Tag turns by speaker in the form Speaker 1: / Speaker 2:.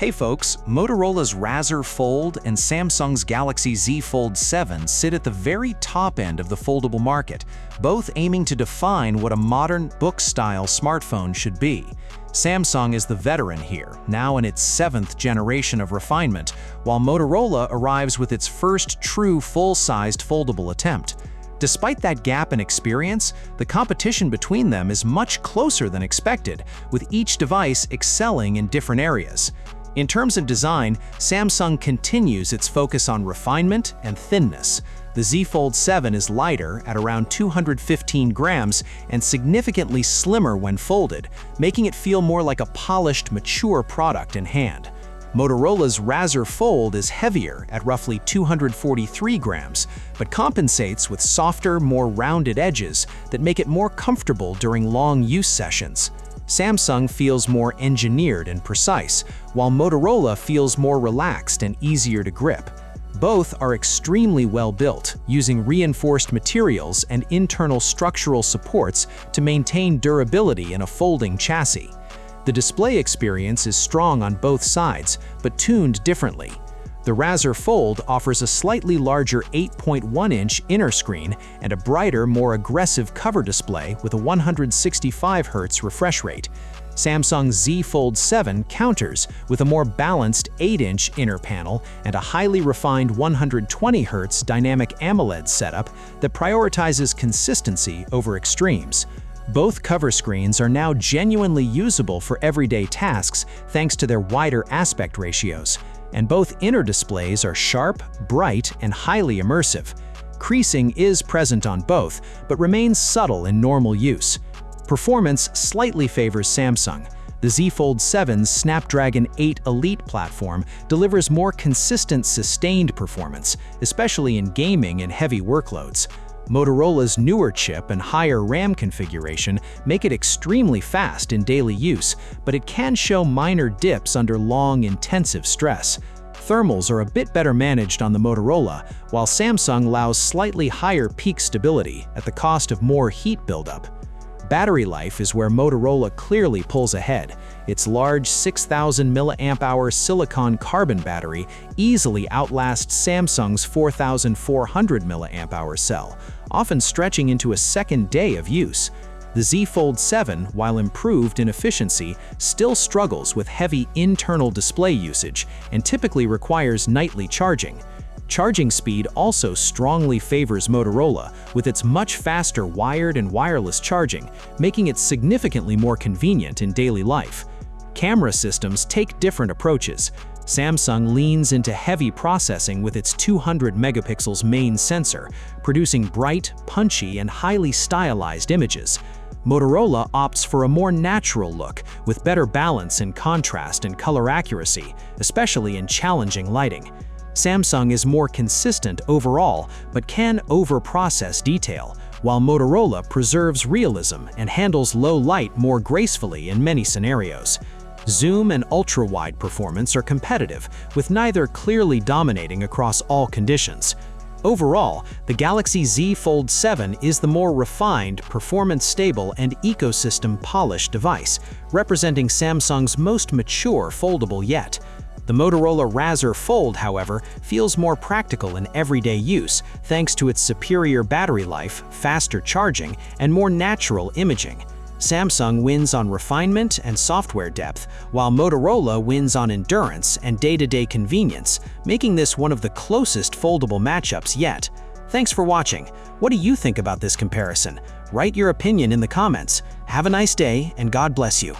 Speaker 1: Hey folks, Motorola's RAZR Fold and Samsung's Galaxy Z Fold 7 sit at the very top end of the foldable market, both aiming to define what a modern, book-style smartphone should be. Samsung is the veteran here, now in its 7th generation of refinement, while Motorola arrives with its first true full-sized foldable attempt. Despite that gap in experience, the competition between them is much closer than expected, with each device excelling in different areas. In terms of design, Samsung continues its focus on refinement and thinness. The Z Fold 7 is lighter at around 215 grams and significantly slimmer when folded, making it feel more like a polished, mature product in hand. Motorola's RAZR Fold is heavier at roughly 243 grams, but compensates with softer, more rounded edges that make it more comfortable during long use sessions. Samsung feels more engineered and precise, while Motorola feels more relaxed and easier to grip. Both are extremely well built, using reinforced materials and internal structural supports to maintain durability in a folding chassis. The display experience is strong on both sides, but tuned differently. The RAZR Fold offers a slightly larger 8.1-inch inner screen and a brighter, more aggressive cover display with a 165 Hz refresh rate. Samsung's Z Fold 7 counters with a more balanced 8-inch inner panel and a highly refined 120 Hz dynamic AMOLED setup that prioritizes consistency over extremes. Both cover screens are now genuinely usable for everyday tasks thanks to their wider aspect ratios, and both inner displays are sharp, bright, and highly immersive. Creasing is present on both, but remains subtle in normal use. Performance slightly favors Samsung. The Z Fold 7's Snapdragon 8 Elite platform delivers more consistent, sustained performance, especially in gaming and heavy workloads. Motorola's newer chip and higher RAM configuration make it extremely fast in daily use, but it can show minor dips under long, intensive stress. Thermals are a bit better managed on the Motorola, while Samsung allows slightly higher peak stability at the cost of more heat buildup. Battery life is where Motorola clearly pulls ahead. Its large 6,000 mAh silicon carbon battery easily outlasts Samsung's 4,400 mAh cell, often stretching into a second day of use. The Z Fold 7, while improved in efficiency, still struggles with heavy internal display usage and typically requires nightly charging. Charging speed also strongly favors Motorola, with its much faster wired and wireless charging, making it significantly more convenient in daily life. Camera systems take different approaches. Samsung leans into heavy processing with its 200 megapixels main sensor, producing bright, punchy, and highly stylized images. Motorola opts for a more natural look, with better balance in contrast and color accuracy, especially in challenging lighting. Samsung is more consistent overall, but can over-process detail, while Motorola preserves realism and handles low light more gracefully in many scenarios. Zoom and ultra-wide performance are competitive, with neither clearly dominating across all conditions. Overall, the Galaxy Z Fold 7 is the more refined, performance-stable, and ecosystem-polished device, representing Samsung's most mature foldable yet. The Motorola RAZR Fold, however, feels more practical in everyday use thanks to its superior battery life, faster charging, and more natural imaging. Samsung wins on refinement and software depth, while Motorola wins on endurance and day-to-day convenience, making this one of the closest foldable matchups yet. Thanks for watching. What do you think about this comparison? Write your opinion in the comments. Have a nice day, and God bless you.